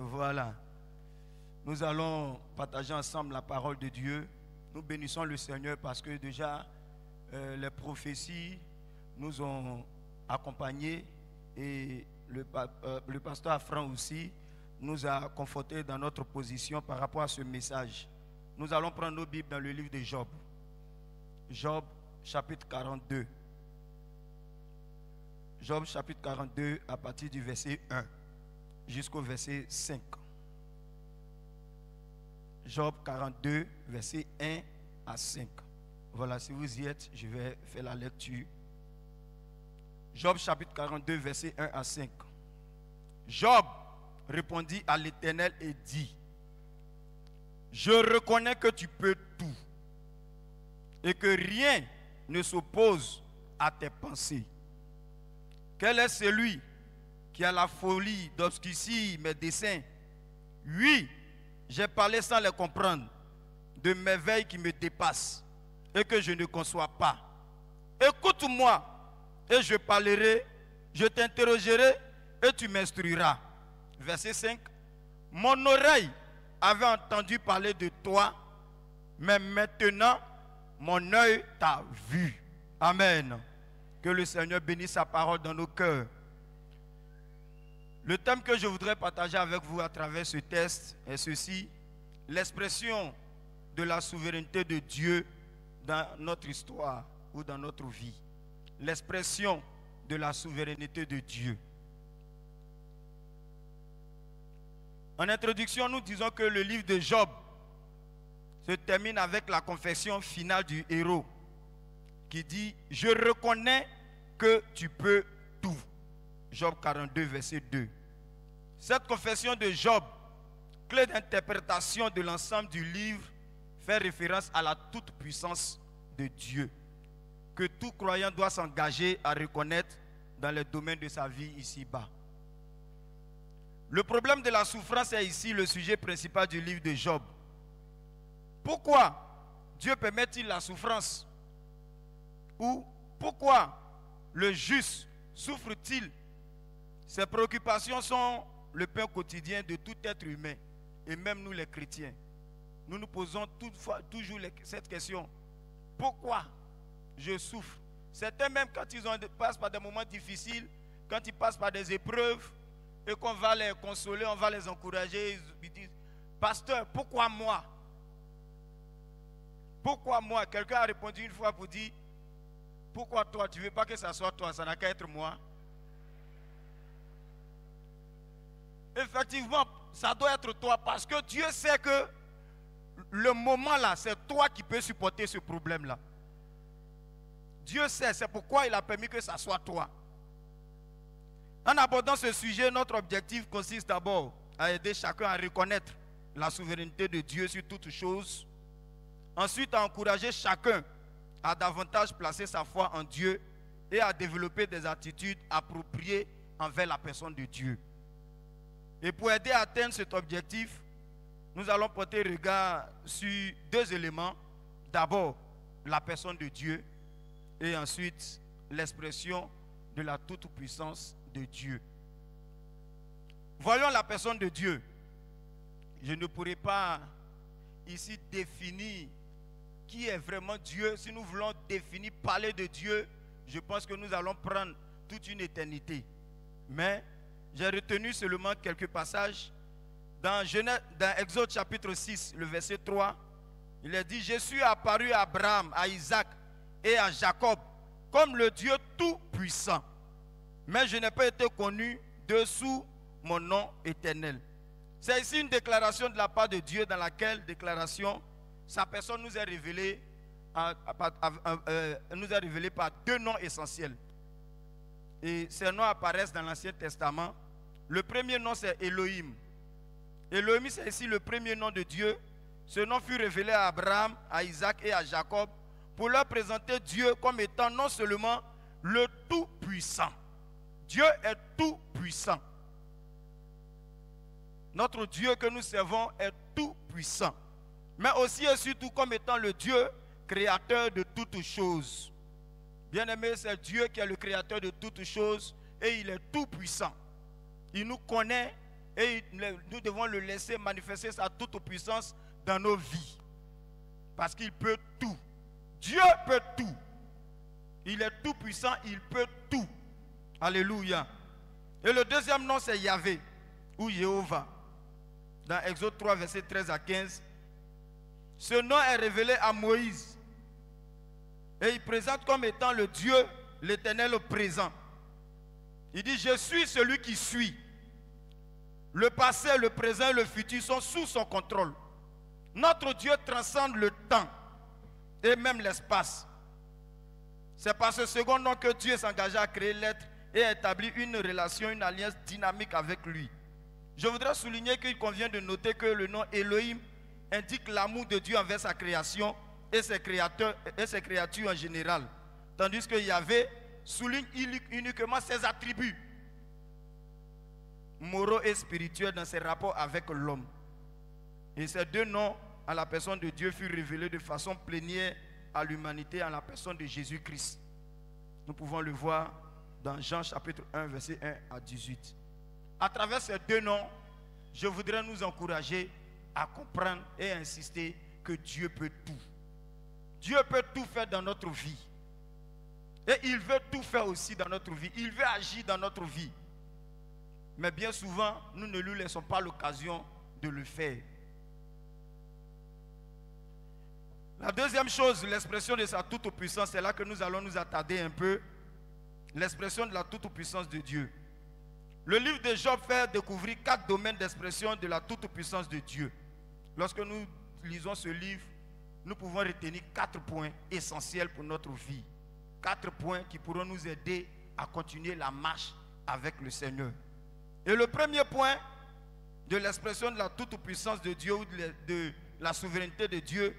Voilà. Nous allons partager ensemble la parole de Dieu. Nous bénissons le Seigneur parce que déjà les prophéties nous ont accompagnés et le pasteur Afran aussi nous a confortés dans notre position par rapport à ce message. Nous allons prendre nos Bibles dans le livre de Job. Job chapitre 42. Job chapitre 42 à partir du verset 1 jusqu'au verset 5. Job 42, verset 1 à 5. Voilà, si vous y êtes, je vais faire la lecture. Job chapitre 42, verset 1 à 5. Job répondit à l'Éternel et dit: je reconnais que tu peux tout et que rien ne s'oppose à tes pensées. Quel est celui qui a la folie d'obscurcir mes desseins? Oui, j'ai parlé sans les comprendre, de merveilles qui me dépassent et que je ne conçois pas. Écoute-moi et je parlerai, je t'interrogerai et tu m'instruiras. Verset 5. Mon oreille avait entendu parler de toi, mais maintenant mon œil t'a vu. Amen. Que le Seigneur bénisse sa parole dans nos cœurs. Le thème que je voudrais partager avec vous à travers ce texte est ceci: l'expression de la souveraineté de Dieu dans notre histoire ou dans notre vie. L'expression de la souveraineté de Dieu. En introduction, nous disons que le livre de Job se termine avec la confession finale du héros qui dit: je reconnais que tu peux tout. Job 42, verset 2. Cette confession de Job, clé d'interprétation de l'ensemble du livre, fait référence à la toute-puissance de Dieu, que tout croyant doit s'engager à reconnaître dans les domaines de sa vie ici-bas. Le problème de la souffrance est ici le sujet principal du livre de Job. Pourquoi Dieu permet-il la souffrance? Ou pourquoi le juste souffre-t-il? Ses préoccupations sont le pain quotidien de tout être humain, et même nous les chrétiens. Nous nous posons toujours cette question: pourquoi je souffre? Certains même quand ils passent par des moments difficiles, quand ils passent par des épreuves, et qu'on va les consoler, on va les encourager, ils disent: pasteur, pourquoi moi? Pourquoi moi? Quelqu'un a répondu une fois pour dire: pourquoi toi? Tu ne veux pas que ça soit toi, ça n'a qu'à être moi. Effectivement, ça doit être toi parce que Dieu sait que le moment là, c'est toi qui peux supporter ce problème-là. Dieu sait, c'est pourquoi il a permis que ça soit toi. En abordant ce sujet, notre objectif consiste d'abord à aider chacun à reconnaître la souveraineté de Dieu sur toutes choses. Ensuite, à encourager chacun à davantage placer sa foi en Dieu et à développer des attitudes appropriées envers la personne de Dieu. Et pour aider à atteindre cet objectif, nous allons porter regard sur deux éléments. D'abord, la personne de Dieu et ensuite, l'expression de la toute-puissance de Dieu. Voyons la personne de Dieu. Je ne pourrai pas ici définir qui est vraiment Dieu. Si nous voulons définir, parler de Dieu, je pense que nous allons prendre toute une éternité. Mais j'ai retenu seulement quelques passages. Dans Exode chapitre 6, le verset 3, il est dit: je suis apparu à Abraham, à Isaac et à Jacob comme le Dieu tout-puissant. Mais je n'ai pas été connu dessous mon nom éternel. C'est ici une déclaration de la part de Dieu, dans laquelle déclaration sa personne nous est révélée, par deux noms essentiels. Et ces noms apparaissent dans l'Ancien Testament. Le premier nom, c'est Elohim. Elohim, c'est ici le premier nom de Dieu. Ce nom fut révélé à Abraham, à Isaac et à Jacob pour leur présenter Dieu comme étant non seulement le Tout-Puissant. Dieu est tout-puissant. Notre Dieu que nous servons est tout-puissant. Mais aussi et surtout comme étant le Dieu créateur de toutes choses. Bien-aimé, c'est Dieu qui est le créateur de toutes choses et il est tout-puissant. Il nous connaît et nous devons le laisser manifester sa toute puissance dans nos vies. Parce qu'il peut tout. Dieu peut tout. Il est tout puissant, il peut tout. Alléluia. Et le deuxième nom, c'est Yahvé ou Jéhovah. Dans Exode 3, versets 13 à 15. Ce nom est révélé à Moïse. Et il présente comme étant le Dieu, l'Éternel présent. Il dit, je suis celui qui suis. Le passé, le présent et le futur sont sous son contrôle. Notre Dieu transcende le temps et même l'espace. C'est par ce second nom que Dieu s'engagea à créer l'être et à établir une relation, une alliance dynamique avec lui. Je voudrais souligner qu'il convient de noter que le nom Elohim indique l'amour de Dieu envers sa création et ses créatures en général. Tandis que Yahvé souligne uniquement ses attributs moraux et spirituels dans ses rapports avec l'homme. Et ces deux noms à la personne de Dieu furent révélés de façon plénière à l'humanité en la personne de Jésus-Christ. Nous pouvons le voir dans Jean chapitre 1, verset 1 à 18. À travers ces deux noms, je voudrais nous encourager à comprendre et à insister que Dieu peut tout. Dieu peut tout faire dans notre vie. Et il veut tout faire aussi dans notre vie. Il veut agir dans notre vie. Mais bien souvent, nous ne lui laissons pas l'occasion de le faire. La deuxième chose, l'expression de sa toute-puissance, c'est là que nous allons nous attarder un peu. L'expression de la toute-puissance de Dieu. Le livre de Job fait découvrir 4 domaines d'expression de la toute-puissance de Dieu. Lorsque nous lisons ce livre, nous pouvons retenir 4 points essentiels pour notre vie. 4 points qui pourront nous aider à continuer la marche avec le Seigneur. Et le premier point de l'expression de la toute-puissance de Dieu ou de la souveraineté de Dieu,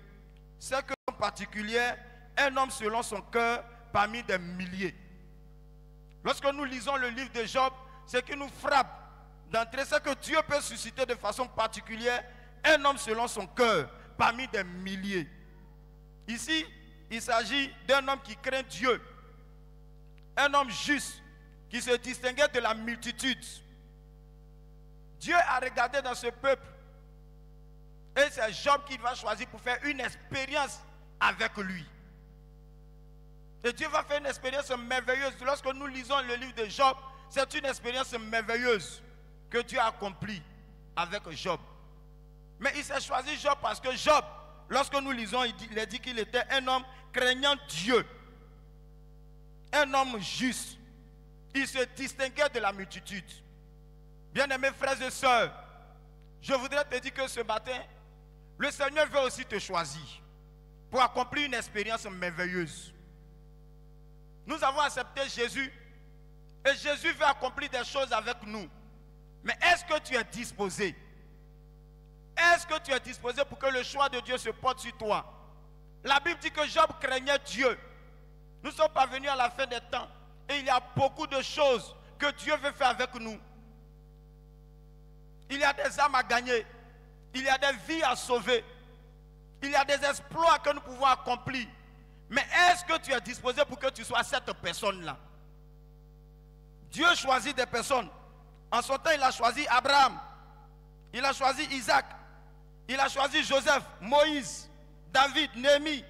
c'est qu'en particulier, un homme selon son cœur parmi des milliers. Lorsque nous lisons le livre de Job, ce qui nous frappe d'entrée, c'est que Dieu peut susciter de façon particulière un homme selon son cœur parmi des milliers. Ici, il s'agit d'un homme qui craint Dieu, un homme juste qui se distinguait de la multitude. Dieu a regardé dans ce peuple et c'est Job qu'il va choisir pour faire une expérience avec lui. Et Dieu va faire une expérience merveilleuse. Lorsque nous lisons le livre de Job, c'est une expérience merveilleuse que Dieu a accomplie avec Job. Mais il s'est choisi Job parce que Job, lorsque nous lisons, il a dit qu'il était un homme craignant Dieu. Un homme juste. Il se distinguait de la multitude. Bien-aimés frères et sœurs, je voudrais te dire que ce matin, le Seigneur veut aussi te choisir pour accomplir une expérience merveilleuse. Nous avons accepté Jésus et Jésus veut accomplir des choses avec nous. Mais est-ce que tu es disposé? Est-ce que tu es disposé pour que le choix de Dieu se porte sur toi? La Bible dit que Job craignait Dieu. Nous sommes parvenus à la fin des temps et il y a beaucoup de choses que Dieu veut faire avec nous. Il y a des âmes à gagner. Il y a des vies à sauver. Il y a des exploits que nous pouvons accomplir. Mais est-ce que tu es disposé pour que tu sois cette personne-là? Dieu choisit des personnes. En son temps, il a choisi Abraham. Il a choisi Isaac. Il a choisi Joseph, Moïse, David, Néhémie.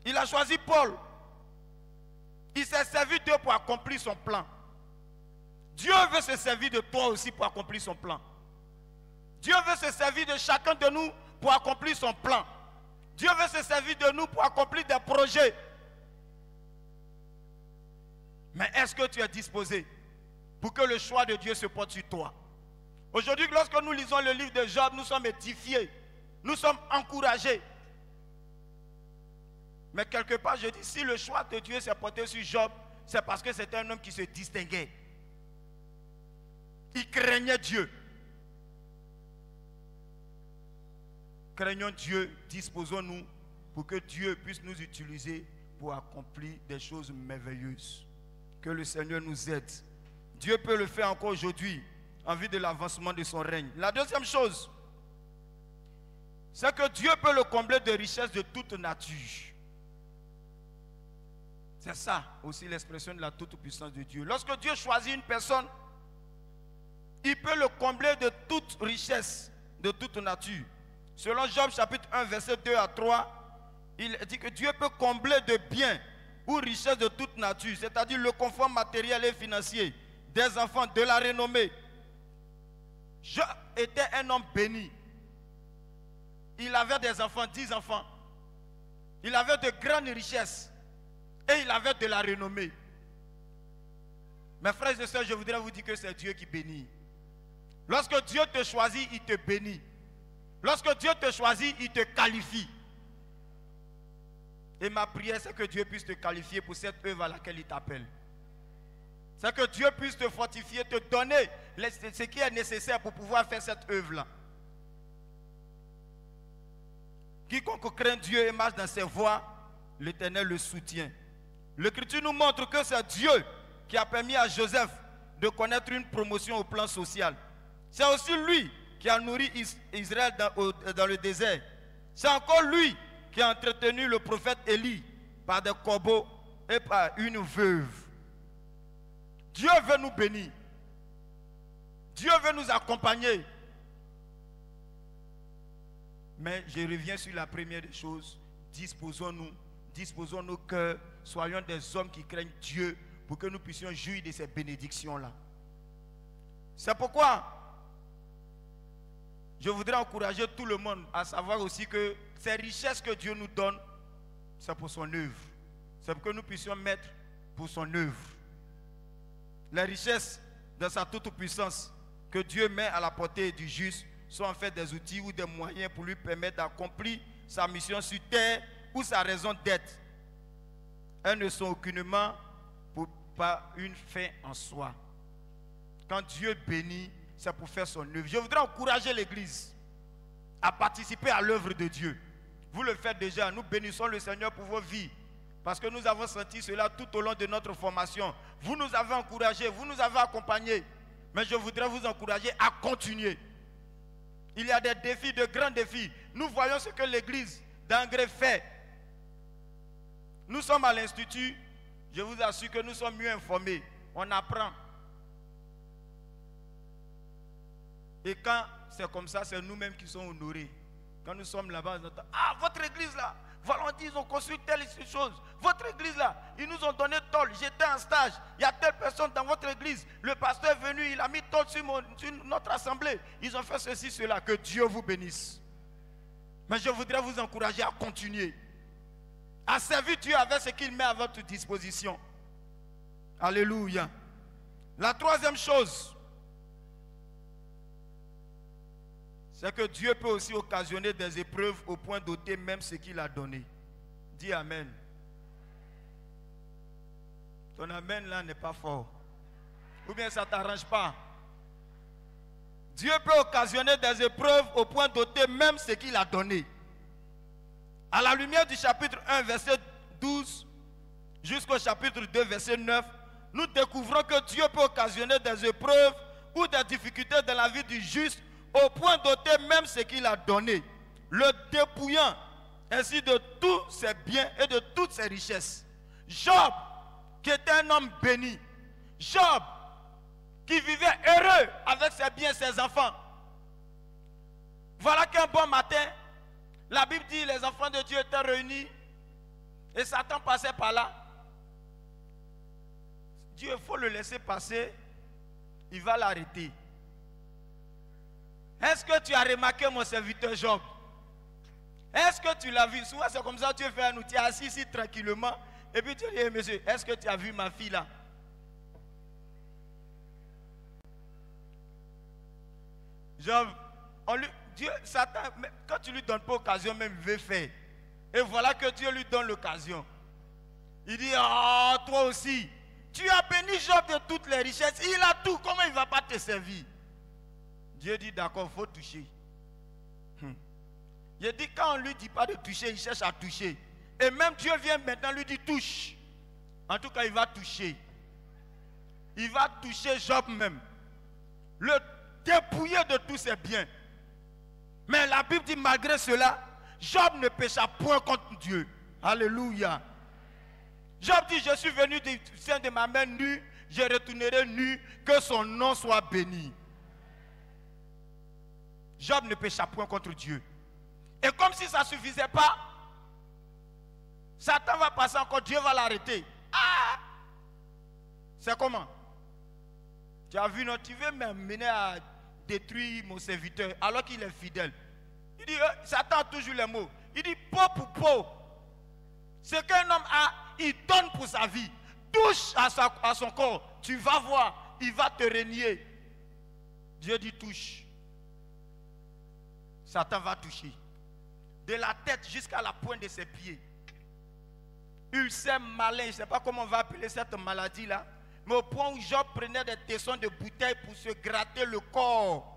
Il a choisi Paul. Il s'est servi d'eux pour accomplir son plan. Dieu veut se servir de toi aussi pour accomplir son plan. Dieu veut se servir de chacun de nous pour accomplir son plan. Dieu veut se servir de nous pour accomplir des projets. Mais est-ce que tu es disposé pour que le choix de Dieu se porte sur toi? Aujourd'hui, lorsque nous lisons le livre de Job, nous sommes édifiés. Nous sommes encouragés. Mais quelque part, je dis, si le choix de Dieu s'est porté sur Job, c'est parce que c'était un homme qui se distinguait. Il craignait Dieu. Craignons Dieu, disposons-nous pour que Dieu puisse nous utiliser pour accomplir des choses merveilleuses. Que le Seigneur nous aide. Dieu peut le faire encore aujourd'hui en vue de l'avancement de son règne. La deuxième chose, c'est que Dieu peut le combler de richesses de toute nature. C'est ça aussi l'expression de la toute-puissance de Dieu. Lorsque Dieu choisit une personne, il peut le combler de toute richesse, de toute nature. Selon Job chapitre 1, verset 2 à 3, il dit que Dieu peut combler de biens ou richesses de toute nature, c'est-à-dire le confort matériel et financier, des enfants, de la renommée. Job était un homme béni. Il avait des enfants, 10 enfants. Il avait de grandes richesses et il avait de la renommée. Mes frères et sœurs, je voudrais vous dire que c'est Dieu qui bénit. Lorsque Dieu te choisit, il te bénit. Lorsque Dieu te choisit, il te qualifie. Et ma prière, c'est que Dieu puisse te qualifier pour cette œuvre à laquelle il t'appelle. C'est que Dieu puisse te fortifier, te donner ce qui est nécessaire pour pouvoir faire cette œuvre-là. Quiconque craint Dieu et marche dans ses voies, l'Éternel le soutient. L'Écriture nous montre que c'est Dieu qui a permis à Joseph de connaître une promotion au plan social. C'est aussi lui qui a nourri Israël dans le désert. C'est encore lui qui a entretenu le prophète Élie par des corbeaux et par une veuve. Dieu veut nous bénir. Dieu veut nous accompagner. Mais je reviens sur la première des choses. Disposons nos cœurs, soyons des hommes qui craignent Dieu pour que nous puissions jouir de ces bénédictions-là. C'est pourquoi je voudrais encourager tout le monde à savoir aussi que ces richesses que Dieu nous donne, c'est pour son œuvre. C'est pour que nous puissions mettre pour son œuvre. Les richesses de sa toute-puissance que Dieu met à la portée du juste sont en fait des outils ou des moyens pour lui permettre d'accomplir sa mission sur terre ou sa raison d'être. Elles ne sont aucunement pas une fin en soi. Quand Dieu bénit, c'est pour faire son œuvre. Je voudrais encourager l'Église à participer à l'œuvre de Dieu. Vous le faites déjà. Nous bénissons le Seigneur pour vos vies. Parce que nous avons senti cela tout au long de notre formation. Vous nous avez encouragés, vous nous avez accompagnés. Mais je voudrais vous encourager à continuer. Il y a des défis, de grands défis. Nous voyons ce que l'Église d'Angré fait. Nous sommes à l'Institut. Je vous assure que nous sommes mieux informés. On apprend. Et quand c'est comme ça, c'est nous-mêmes qui sommes honorés. Quand nous sommes là-bas, on entend, ah, votre église là, Valentin, ils ont construit telle chose. Votre église là, ils nous ont donné tôle. J'étais en stage, il y a telle personne dans votre église. Le pasteur est venu, il a mis tôle sur notre assemblée. Ils ont fait ceci, cela. Que Dieu vous bénisse. Mais je voudrais vous encourager à continuer. À servir Dieu avec ce qu'il met à votre disposition. Alléluia. La troisième chose, c'est que Dieu peut aussi occasionner des épreuves au point d'ôter même ce qu'il a donné. Dis Amen. Ton Amen là n'est pas fort. Ou bien ça ne t'arrange pas. Dieu peut occasionner des épreuves au point d'ôter même ce qu'il a donné. À la lumière du chapitre 1, verset 12, jusqu'au chapitre 2, verset 9, nous découvrons que Dieu peut occasionner des épreuves ou des difficultés dans la vie du juste au point d'ôter même ce qu'il a donné, le dépouillant ainsi de tous ses biens et de toutes ses richesses. Job, qui était un homme béni, Job, qui vivait heureux avec ses biens et ses enfants. Voilà qu'un bon matin, la Bible dit les enfants de Dieu étaient réunis et Satan passait par là. Dieu, il faut le laisser passer, il va l'arrêter. Est-ce que tu as remarqué mon serviteur Job? Est-ce que tu l'as vu? Souvent c'est comme ça, tu fais un outil assis ici tranquillement et puis tu dis, hey, monsieur, est-ce que tu as vu ma fille là? Job, Dieu, Satan, quand tu lui donnes pas l'occasion, même il veut faire. Et voilà que Dieu lui donne l'occasion. Il dit, ah, toi aussi, tu as béni Job de toutes les richesses, il a tout, comment il ne va pas te servir? Dieu dit, d'accord, il faut toucher. Il dit, quand on ne lui dit pas de toucher, il cherche à toucher. Et même Dieu vient maintenant lui dire, touche. En tout cas, il va toucher. Il va toucher Job même. Le dépouiller de tous ses biens. Mais la Bible dit, malgré cela, Job ne pécha point contre Dieu. Alléluia. Job dit, je suis venu du sein de ma mère nue, je retournerai nu, que son nom soit béni. Job ne pécha point contre Dieu. Et comme si ça ne suffisait pas, Satan va passer encore, Dieu va l'arrêter. Ah! C'est comment? Tu as vu, non, tu veux m'amener à détruire mon serviteur alors qu'il est fidèle. Il dit, Satan a toujours les mots. Il dit, peau pour peau. Ce qu'un homme a, il donne pour sa vie. Touche à son corps. Tu vas voir, il va te régner. Dieu dit, touche. Satan va toucher. De la tête jusqu'à la pointe de ses pieds. Ulcère malin, je ne sais pas comment on va appeler cette maladie-là. Mais au point où Job prenait des tessons de bouteille pour se gratter le corps.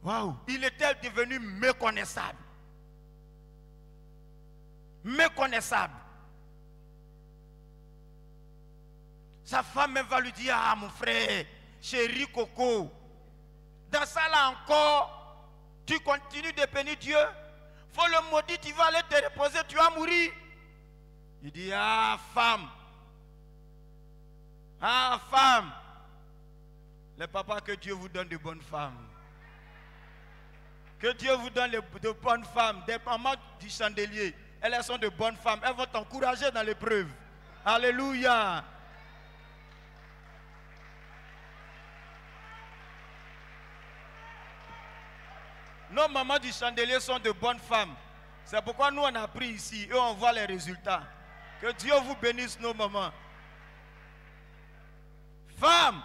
Waouh! Il était devenu méconnaissable. Méconnaissable. Sa femme même va lui dire, ah mon frère, chéri Coco, dans ça là encore, tu continues de bénir Dieu, faut le maudire, tu vas aller te reposer, tu vas mourir. Il dit, ah femme, les papas, que Dieu vous donne de bonnes femmes. Que Dieu vous donne de bonnes femmes, des mamans du chandelier. Elles sont de bonnes femmes, elles vont t'encourager dans l'épreuve. Alléluia. Nos mamans du chandelier sont de bonnes femmes. C'est pourquoi nous on a pris ici et on voit les résultats. Que Dieu vous bénisse nos mamans. Femme,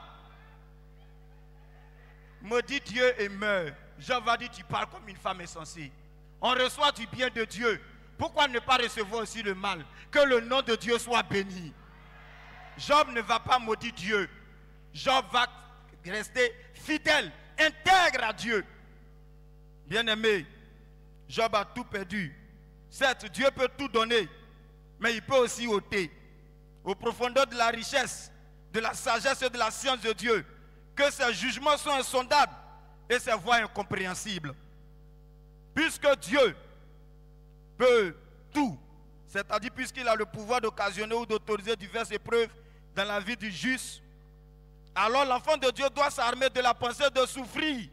maudit Dieu et meurt. Job va dire, tu parles comme une femme insensée. On reçoit du bien de Dieu. Pourquoi ne pas recevoir aussi le mal? Que le nom de Dieu soit béni. Job ne va pas maudire Dieu. Job va rester fidèle, intègre à Dieu. Bien-aimé, Job a tout perdu. Certes, Dieu peut tout donner, mais il peut aussi ôter. Aux profondeurs de la richesse, de la sagesse et de la science de Dieu, que ses jugements sont insondables et ses voies incompréhensibles. Puisque Dieu peut tout, c'est-à-dire puisqu'il a le pouvoir d'occasionner ou d'autoriser diverses épreuves dans la vie du juste, alors l'enfant de Dieu doit s'armer de la pensée de souffrir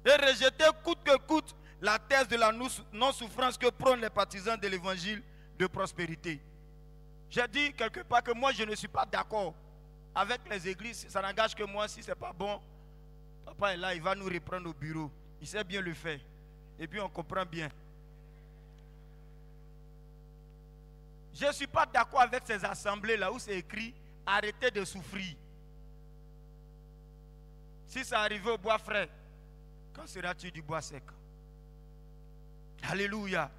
et rejeter coûte que coûte la thèse de la non-souffrance que prônent les partisans de l'évangile de prospérité. J'ai dit quelque part que moi je ne suis pas d'accord avec les églises, ça n'engage que moi. Si ce n'est pas bon, papa est là, il va nous reprendre au bureau. Il sait bien le faire. Et puis on comprend bien. Je ne suis pas d'accord avec ces assemblées là où c'est écrit arrêtez de souffrir. Si ça arrivait au bois frais, quand seras-tu du bois sec? Alléluia.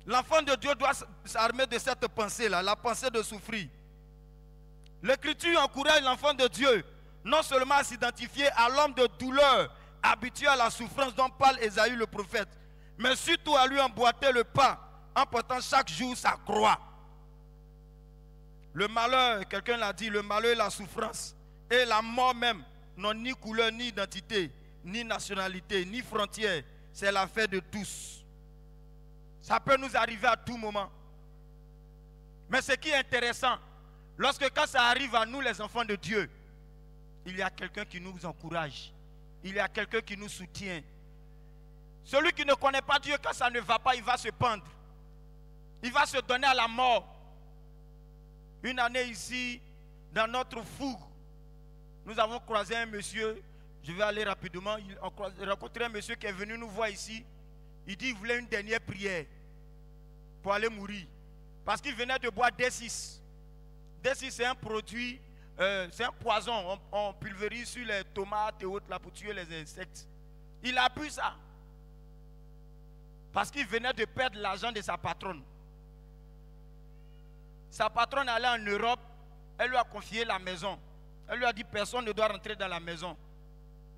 L'enfant de Dieu doit s'armer de cette pensée-là, la pensée de souffrir. L'Écriture encourage l'enfant de Dieu non seulement à s'identifier à l'homme de douleur, habitué à la souffrance dont parle Ésaïe le prophète, mais surtout à lui emboîter le pas en portant chaque jour sa croix. Le malheur, quelqu'un l'a dit, le malheur et la souffrance et la mort même n'ont ni couleur, ni identité, ni nationalité, ni frontière. C'est l'affaire de tous. Ça peut nous arriver à tout moment. Mais ce qui est intéressant, lorsque quand ça arrive à nous les enfants de Dieu, il y a quelqu'un qui nous encourage. Il y a quelqu'un qui nous soutient. Celui qui ne connaît pas Dieu, quand ça ne va pas, il va se pendre. Il va se donner à la mort. Une année ici, dans notre fougue, nous avons croisé un monsieur. Je vais aller rapidement. On a rencontré un monsieur qui est venu nous voir ici. Il dit qu'il voulait une dernière prière pour aller mourir. Parce qu'il venait de boire D6. D6, c'est un produit, c'est un poison. On pulvérise sur les tomates et autres là pour tuer les insectes. Il a bu ça. Parce qu'il venait de perdre l'argent de sa patronne. Sa patronne allait en Europe. Elle lui a confié la maison. Elle lui a dit personne ne doit rentrer dans la maison.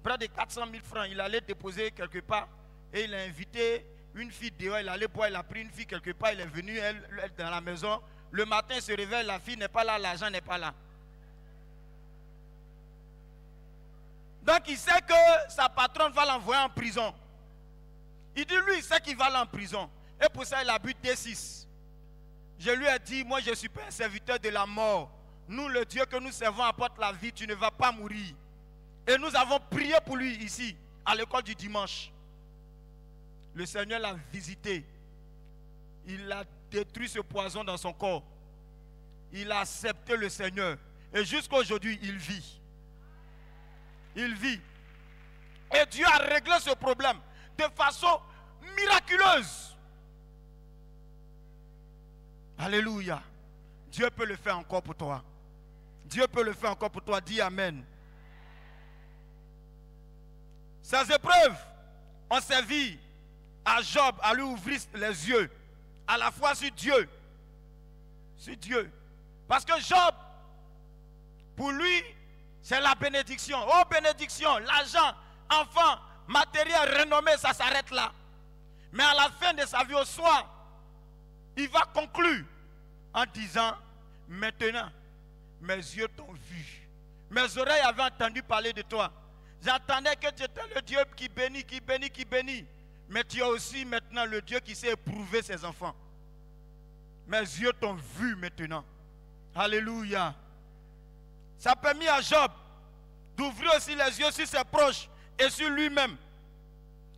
Près de 400 000 francs. Il allait déposer quelque part. Et il a invité une fille dehors. Il allait boire. Il a pris une fille quelque part. Il est venu elle dans la maison. Le matin, il se réveille. La fille n'est pas là. L'argent n'est pas là. Donc il sait que sa patronne va l'envoyer en prison. Il dit lui, il sait qu'il va aller en prison. Et pour ça, il a bu D6. Je lui ai dit, moi je ne suis pas un serviteur de la mort. Nous, le Dieu que nous servons apporte la vie, tu ne vas pas mourir. Et nous avons prié pour lui ici, à l'école du dimanche. Le Seigneur l'a visité. Il a détruit ce poison dans son corps. Il a accepté le Seigneur. Et jusqu'à aujourd'hui, il vit. Il vit. Et Dieu a réglé ce problème de façon miraculeuse. Alléluia. Dieu peut le faire encore pour toi. Dieu peut le faire encore pour toi. Dis Amen. Ces épreuves ont servi à Job à lui ouvrir les yeux. À la fois sur Dieu. Sur Dieu. Parce que Job, pour lui, c'est la bénédiction. Oh bénédiction, l'argent, enfant, matériel, renommée, ça s'arrête là. Mais à la fin de sa vie au soir, il va conclure en disant, maintenant, mes yeux t'ont vu. Mes oreilles avaient entendu parler de toi. J'entendais que tu étais le Dieu qui bénit, qui bénit, qui bénit. Mais tu es aussi maintenant le Dieu qui sait éprouver ses enfants. Mes yeux t'ont vu maintenant. Alléluia. Ça a permis à Job d'ouvrir aussi les yeux sur ses proches et sur lui-même.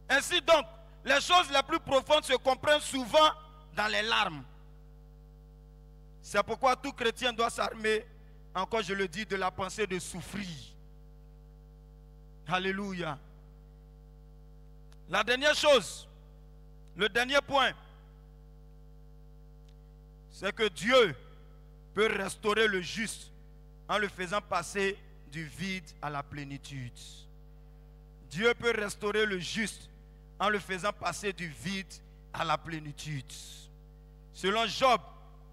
Ainsi donc, les choses les plus profondes se comprennent souvent dans les larmes. C'est pourquoi tout chrétien doit s'armer, encore je le dis, de la pensée de souffrir. Alléluia. La dernière chose, le dernier point, c'est que Dieu peut restaurer le juste en le faisant passer du vide à la plénitude. Dieu peut restaurer le juste en le faisant passer du vide à la plénitude. Selon Job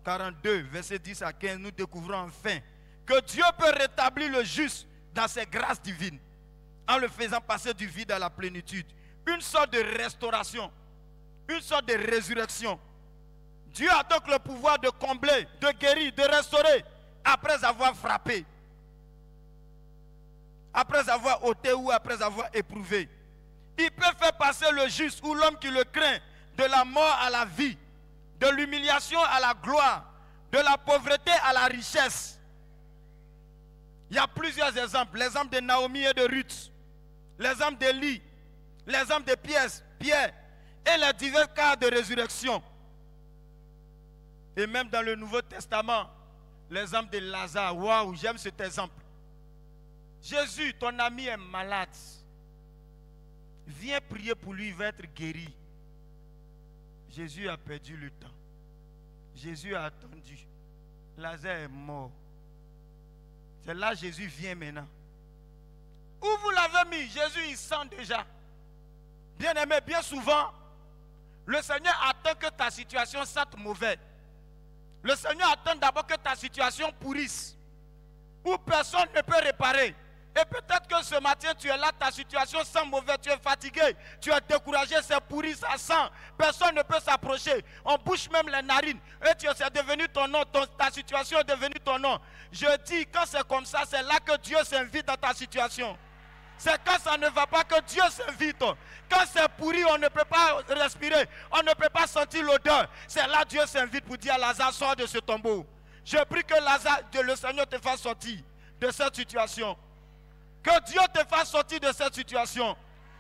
42, versets 10 à 15, nous découvrons enfin que Dieu peut rétablir le juste dans ses grâces divines en le faisant passer du vide à la plénitude. Une sorte de restauration, une sorte de résurrection. Dieu a donc le pouvoir de combler, de guérir, de restaurer après avoir frappé, après avoir ôté ou après avoir éprouvé. Il peut faire passer le juste ou l'homme qui le craint de la mort à la vie, de l'humiliation à la gloire, de la pauvreté à la richesse. Il y a plusieurs exemples. L'exemple de Naomi et de Ruth, l'exemple d'Élie, l'exemple de Pierre et les divers cas de résurrection. Et même dans le Nouveau Testament, l'exemple de Lazare. Waouh, j'aime cet exemple. Jésus, ton ami est malade. Viens prier pour lui, il va être guéri. Jésus a perdu le temps. Jésus a attendu. Lazare est mort. C'est là que Jésus vient maintenant. Où vous l'avez mis? Jésus, il sent déjà. Bien aimé, bien souvent, le Seigneur attend que ta situation sente mauvaise. Le Seigneur attend d'abord que ta situation pourrisse, où personne ne peut réparer. Et peut-être que ce matin, tu es là, ta situation sent mauvaise, tu es fatigué, tu es découragé, c'est pourri, ça sent. Personne ne peut s'approcher. On bouche même les narines. Et c'est devenu ton nom, ta situation est devenue ton nom. Je dis, quand c'est comme ça, c'est là que Dieu s'invite dans ta situation. C'est quand ça ne va pas que Dieu s'invite. Quand c'est pourri, on ne peut pas respirer, on ne peut pas sentir l'odeur. C'est là que Dieu s'invite pour dire à Lazare, sors de ce tombeau. Je prie que Lazare, le Seigneur te fasse sortir de cette situation. Que Dieu te fasse sortir de cette situation.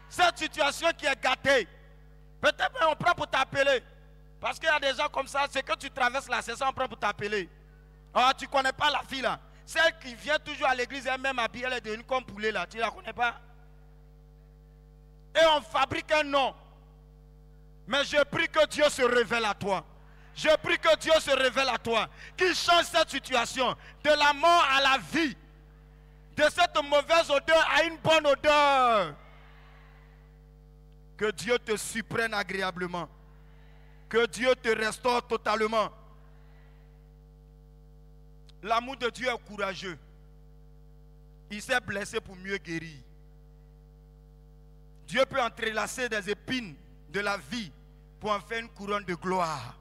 Cette situation qui est gâtée. Peut-être on prend pour t'appeler. Parce qu'il y a des gens comme ça, c'est que tu traverses là, c'est ça on prend pour t'appeler. Ah, tu ne connais pas la fille là. Celle qui vient toujours à l'église, elle-même habillée, elle est devenue comme poulet là. Tu ne la connais pas? Et on fabrique un nom. Mais je prie que Dieu se révèle à toi. Je prie que Dieu se révèle à toi. Qu'il change cette situation. De la mort à la vie. De cette mauvaise odeur à une bonne odeur. Que Dieu te surprenne agréablement. Que Dieu te restaure totalement. L'amour de Dieu est courageux. Il s'est blessé pour mieux guérir. Dieu peut entrelacer des épines de la vie pour en faire une couronne de gloire.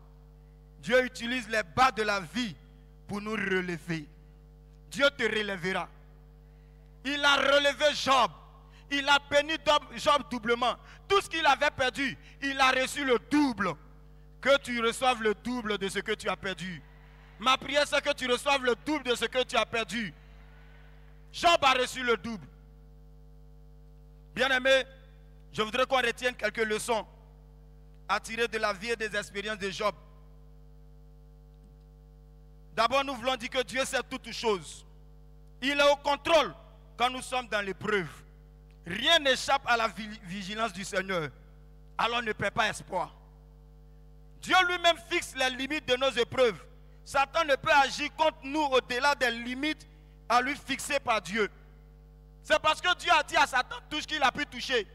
Dieu utilise les bas de la vie pour nous relever. Dieu te relèvera. Il a relevé Job. Il a béni Job doublement. Tout ce qu'il avait perdu, il a reçu le double. Que tu reçoives le double de ce que tu as perdu. Ma prière, c'est que tu reçoives le double de ce que tu as perdu. Job a reçu le double. Bien-aimés, je voudrais qu'on retienne quelques leçons à tirer de la vie et des expériences de Job. D'abord, nous voulons dire que Dieu sait toutes choses. Il est au contrôle quand nous sommes dans l'épreuve. Rien n'échappe à la vigilance du Seigneur. Alors ne perds pas espoir. Dieu lui-même fixe les limites de nos épreuves. Satan ne peut agir contre nous au-delà des limites à lui fixées par Dieu. C'est parce que Dieu a dit à Satan touche qu'il a pu toucher.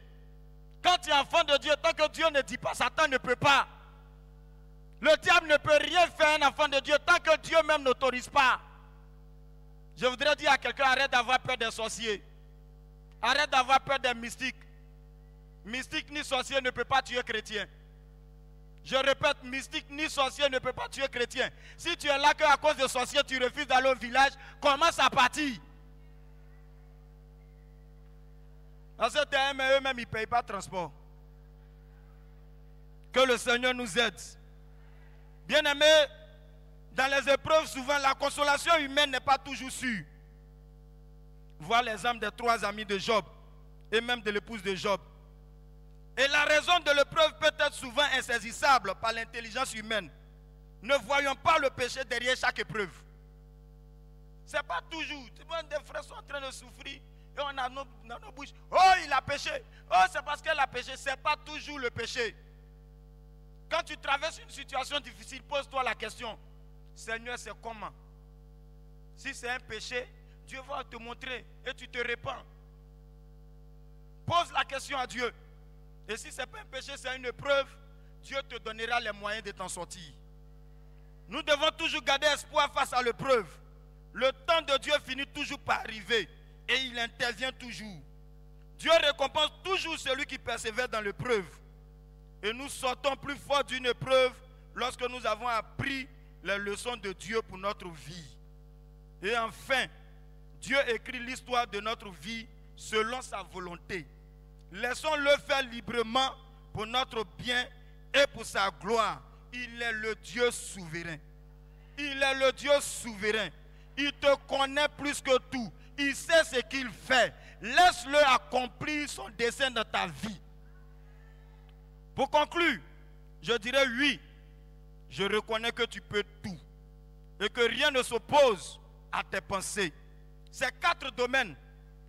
Quand tu es enfant de Dieu, tant que Dieu ne dit pas, Satan ne peut pas. Le diable ne peut rien faire à un enfant de Dieu tant que Dieu même n'autorise pas. Je voudrais dire à quelqu'un, arrête d'avoir peur des sorciers. Arrête d'avoir peur des mystiques. Mystique ni sorcier ne peut pas tuer chrétien. Je répète, mystique ni sorcier ne peut pas tuer chrétien. Si tu es là qu'à cause de sorciers, tu refuses d'aller au village, commence à partir. Parce que eux-mêmes, ils ne payent pas de transport. Que le Seigneur nous aide. Bien-aimés, dans les épreuves, souvent, la consolation humaine n'est pas toujours sûre. Voir l'exemple des 3 amis de Job et même de l'épouse de Job. Et la raison de l'épreuve peut être souvent insaisissable par l'intelligence humaine. Ne voyons pas le péché derrière chaque épreuve. Ce n'est pas toujours. Des frères sont en train de souffrir et on a dans nos bouches. Oh, il a péché. Oh, c'est parce qu'elle a péché. Ce n'est pas toujours le péché. Quand tu traverses une situation difficile, pose-toi la question. Seigneur, c'est comment? Si c'est un péché, Dieu va te montrer et tu te répands. Pose la question à Dieu. Et si ce n'est pas un péché, c'est une épreuve, Dieu te donnera les moyens de t'en sortir. Nous devons toujours garder espoir face à l'épreuve. Le temps de Dieu finit toujours par arriver et il intervient toujours. Dieu récompense toujours celui qui persévère dans l'épreuve. Et nous sortons plus fort d'une épreuve lorsque nous avons appris les leçons de Dieu pour notre vie. Et enfin, Dieu écrit l'histoire de notre vie selon sa volonté. Laissons-le faire librement pour notre bien et pour sa gloire. Il est le Dieu souverain. Il est le Dieu souverain. Il te connaît plus que tout. Il sait ce qu'il fait. Laisse-le accomplir son dessein dans ta vie. Pour conclure, je dirais oui, je reconnais que tu peux tout et que rien ne s'oppose à tes pensées. Ces 4 domaines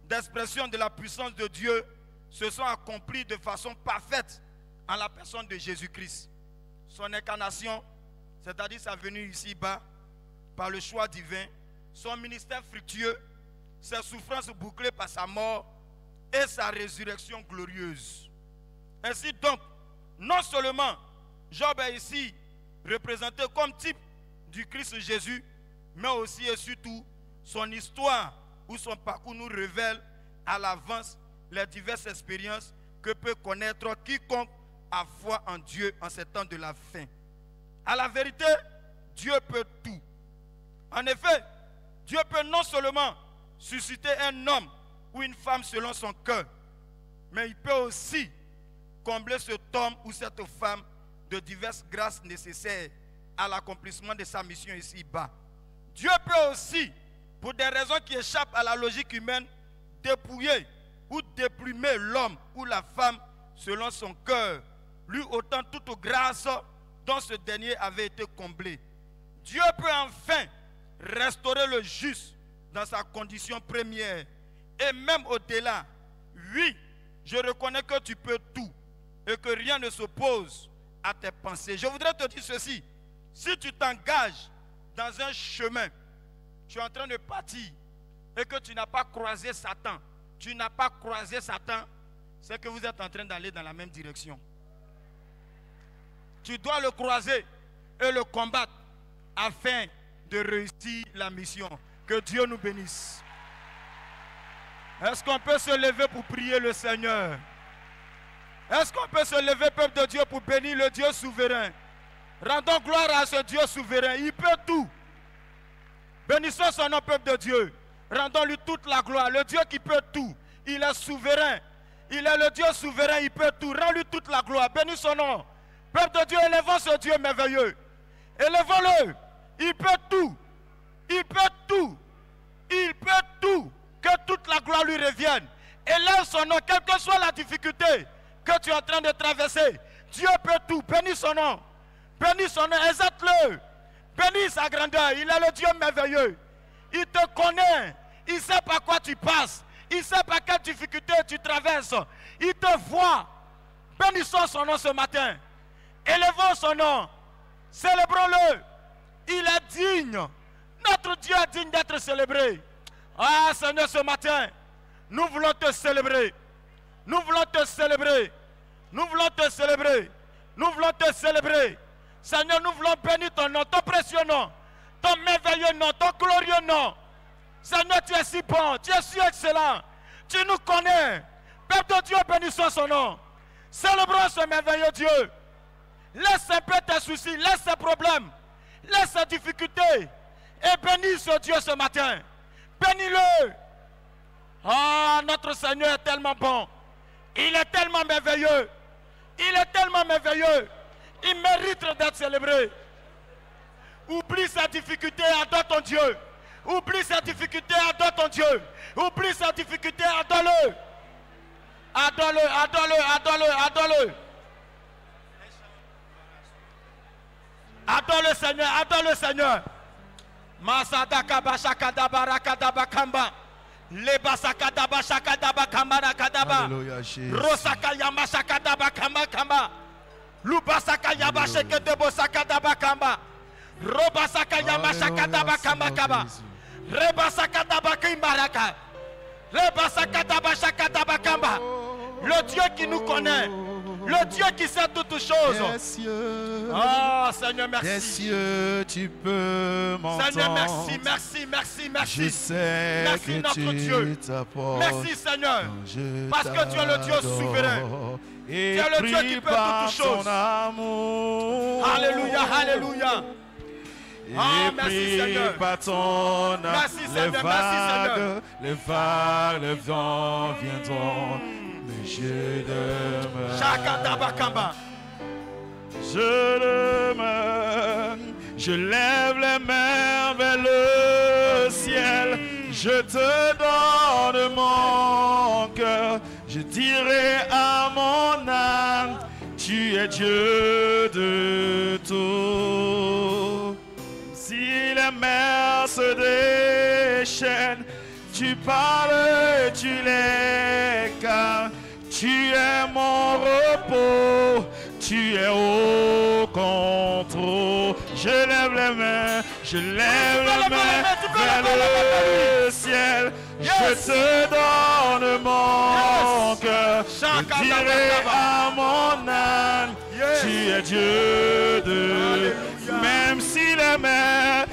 d'expression de la puissance de Dieu se sont accomplis de façon parfaite en la personne de Jésus-Christ. Son incarnation, c'est-à-dire sa venue ici-bas, par le choix divin, son ministère fructueux, ses souffrances bouclées par sa mort et sa résurrection glorieuse. Ainsi donc, non seulement Job est ici représenté comme type du Christ Jésus, mais aussi et surtout son histoire ou son parcours nous révèle à l'avance les diverses expériences que peut connaître quiconque a foi en Dieu en ces temps de la fin. À la vérité, Dieu peut tout. En effet, Dieu peut non seulement susciter un homme ou une femme selon son cœur, mais il peut aussi combler cet homme ou cette femme de diverses grâces nécessaires à l'accomplissement de sa mission ici-bas. Dieu peut aussi, pour des raisons qui échappent à la logique humaine, dépouiller ou déplumer l'homme ou la femme selon son cœur, lui ôtant toute grâce dont ce dernier avait été comblé. Dieu peut enfin restaurer le juste dans sa condition première et même au-delà. Oui, je reconnais que tu peux tout et que rien ne s'oppose à tes pensées. Je voudrais te dire ceci. Si tu t'engages dans un chemin, tu es en train de partir et que tu n'as pas croisé Satan, c'est que vous êtes en train d'aller dans la même direction. Tu dois le croiser et le combattre afin de réussir la mission. Que Dieu nous bénisse. Est-ce qu'on peut se lever pour prier le Seigneur? Est-ce qu'on peut se lever, peuple de Dieu, pour bénir le Dieu souverain? Rendons gloire à ce Dieu souverain. Il peut tout. Bénissons son nom, peuple de Dieu. Rendons-lui toute la gloire. Le Dieu qui peut tout. Il est souverain. Il est le Dieu souverain. Il peut tout. Rends-lui toute la gloire. Bénis son nom. Peuple de Dieu, élevons ce Dieu merveilleux. Élevons-le. Il peut tout. Il peut tout. Il peut tout. Que toute la gloire lui revienne. Élève son nom, quelle que soit la difficulté que tu es en train de traverser. Dieu peut tout. Bénis son nom. Bénis son nom, exalte-le. Bénis sa grandeur. Il est le Dieu merveilleux. Il te connaît. Il sait par quoi tu passes. Il sait par quelle difficulté tu traverses. Il te voit. Bénissons son nom ce matin. Élevons son nom. Célébrons-le. Il est digne. Notre Dieu est digne d'être célébré. Ah Seigneur, ce matin, nous voulons te célébrer. Nous voulons te célébrer. Nous voulons te célébrer. Nous voulons te célébrer. Seigneur, nous voulons bénir ton nom, ton précieux nom, ton merveilleux nom, ton glorieux nom. Seigneur, tu es si bon, tu es si excellent. Tu nous connais. Père de Dieu, bénissons son nom. Célébrons ce merveilleux Dieu. Laisse un peu tes soucis, laisse tes problèmes, laisse tes difficultés. Et bénis ce Dieu ce matin. Bénis-le. Ah, notre Seigneur est tellement bon. Il est tellement merveilleux. Il est tellement merveilleux. Il mérite d'être célébré. Oublie sa difficulté, adore ton Dieu. Oublie sa difficulté, adore ton Dieu. Oublie sa difficulté, adore-le. Adore-le, adore-le, adore-le, adore-le. Adore le Seigneur, adore le Seigneur. Masadaka shakadaba rakadaba kamba. Leba sakadaba shakadaba kamba rakadaba. Rosaka yama shakadaba kamba kamba. Luba sakayaba shekedebo sakadaba kamba. Roba sakayama shakadaba kamba kamba. Reba sakadaba kimbaraka. Reba sakadaba shakadaba kamba. Le Dieu qui nous connaît. Le Dieu qui sait toutes choses. Des cieux, oh Seigneur, merci. Des cieux, tu peux m'entendre. Seigneur, merci, merci, merci, merci. Je sais merci que notre Dieu. Merci Seigneur. Parce que tu es le Dieu souverain. Et tu es le Dieu qui peut toutes choses. Alléluia, alléluia. Ah, merci Seigneur. Par ton âme, merci Seigneur, merci Seigneur. Les vagues, le vent viendront. Je demeure, je demeure, je lève les mains vers le ciel, je te donne mon cœur, je dirai à mon âme, tu es Dieu de tout. Si les mers se déchaînent, tu parles, tu les calmes. Tu es mon repos, tu es au contrôle. Je lève les mains, je lève les mains vers le ciel. Je te donne mon cœur, je dirai à mon âme, tu es Dieu de... Même si les mers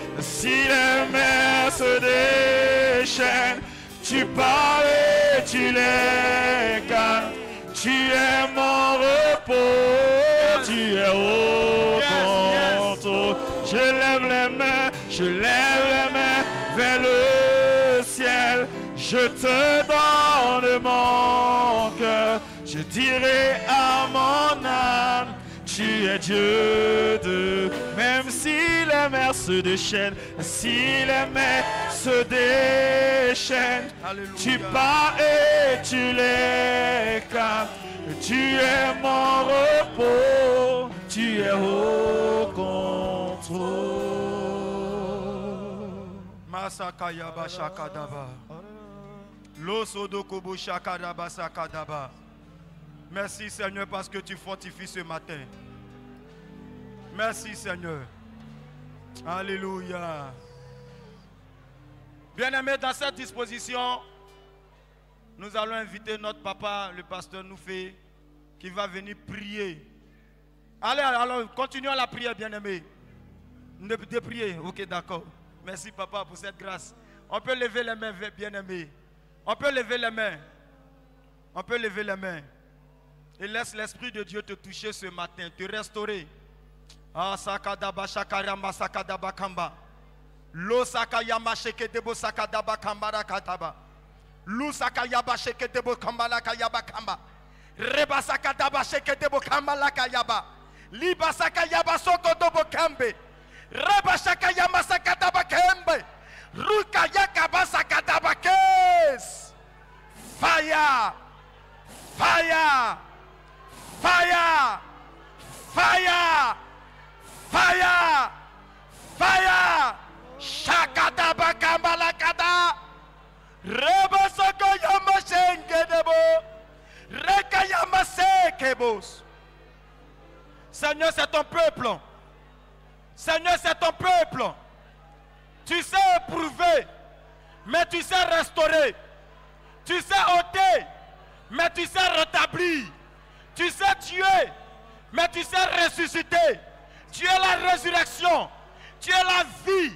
se déchaînent, tu parles et tu les calmes. Tu es mon repos, tu es au contrôle. Je lève les mains vers le ciel. Je te donne mon cœur. Je dirai à mon âme, tu es Dieu de... Même si les mers se déchaînent, si les mers se déchaînent, alléluia. Tu pars et tu les calmes. Tu es mon repos, tu es au contrôle. Masakayaba shakadaba. Losodokobo shakadaba sakadaba. Merci Seigneur parce que tu fortifies ce matin. Merci Seigneur. Alléluia. Bien-aimés, dans cette disposition, nous allons inviter notre papa, le pasteur Noufé, qui va venir prier. Allez, alors, continuons la prière, bien-aimés. De prier, ok, d'accord. Merci papa pour cette grâce. On peut lever les mains, bien-aimés. On peut lever les mains. On peut lever les mains. Et laisse l'Esprit de Dieu te toucher ce matin, te restaurer. Ah, sakadaba shakarama sakadaba kamba. Lo sakayama shekedebo sakadaba kambara kataba. Lu sakayaba shekedebo kambala kayaba kamba. Reba sakadaba shekedebo kambala kayaba. Liba sakayaba sokodobo kambe. Reba sakayama sakadaba kembe. Ruka yakaba sakadaba kes. Fire! Fire! Fire! Fire! Fire! Fire! Shakata bakamba lakata. Rebasoko yamasenge debo. Reka yamaseke bos. Seigneur, c'est ton peuple. Seigneur, c'est ton peuple. Tu sais éprouver, mais tu sais restaurer. Tu sais ôter, mais tu sais rétablir. Tu sais tuer, mais tu sais ressusciter. Tu es la résurrection. Tu es la vie.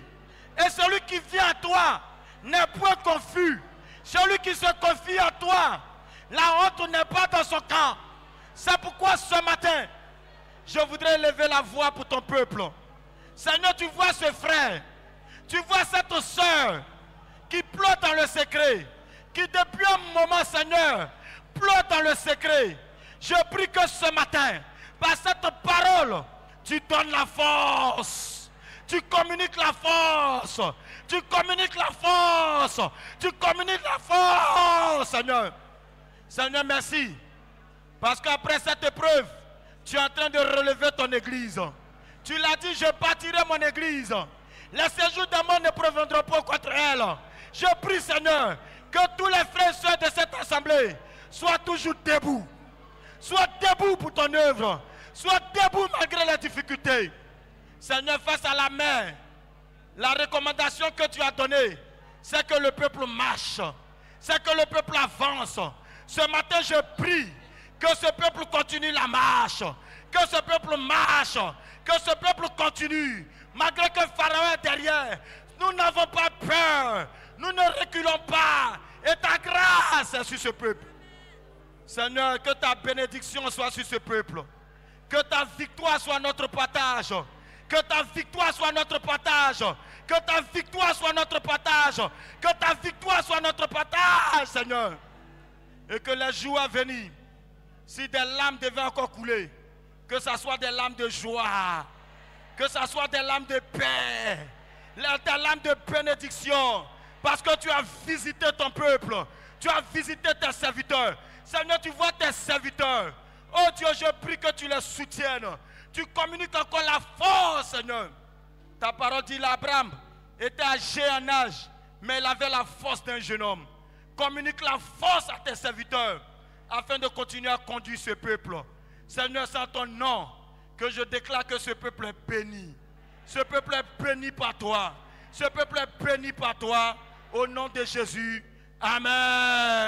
Et celui qui vient à toi n'est point confus. Celui qui se confie à toi, la honte n'est pas dans son camp. C'est pourquoi ce matin, je voudrais lever la voix pour ton peuple. Seigneur, tu vois ce frère, tu vois cette soeur qui pleure dans le secret, qui depuis un moment, Seigneur, pleure dans le secret. Je prie que ce matin, par cette parole, tu donnes la force. Tu communiques la force. Tu communiques la force. Tu communiques la force, Seigneur. Seigneur, merci. Parce qu'après cette épreuve, tu es en train de relever ton église. Tu l'as dit, je bâtirai mon église. Les séjours des morts ne proviendront pas contre elle. Je prie, Seigneur, que tous les frères et sœurs de cette assemblée soient toujours debout. Sois debout pour ton œuvre. Sois debout malgré les difficultés. Seigneur, face à la main, la recommandation que tu as donnée, c'est que le peuple marche. C'est que le peuple avance. Ce matin, je prie que ce peuple continue la marche. Que ce peuple marche. Que ce peuple continue. Malgré que Pharaon est derrière, nous n'avons pas peur. Nous ne reculons pas. Et ta grâce est sur ce peuple. Seigneur, que ta bénédiction soit sur ce peuple. Que ta victoire soit notre partage. Que ta victoire soit notre partage. Que ta victoire soit notre partage. Que ta victoire soit notre partage, Seigneur. Et que les jours à venir, si des larmes devaient encore couler, que ce soit des larmes de joie, que ce soit des larmes de paix, des larmes de bénédiction. Parce que tu as visité ton peuple. Tu as visité tes serviteurs. Seigneur, tu vois tes serviteurs. Oh Dieu, je prie que tu les soutiennes. Tu communiques encore la force, Seigneur. Ta parole dit l'Abraham était âgé en âge, mais il avait la force d'un jeune homme. Communique la force à tes serviteurs afin de continuer à conduire ce peuple. Seigneur, c'est en ton nom que je déclare que ce peuple est béni. Ce peuple est béni par toi. Ce peuple est béni par toi. Au nom de Jésus. Amen.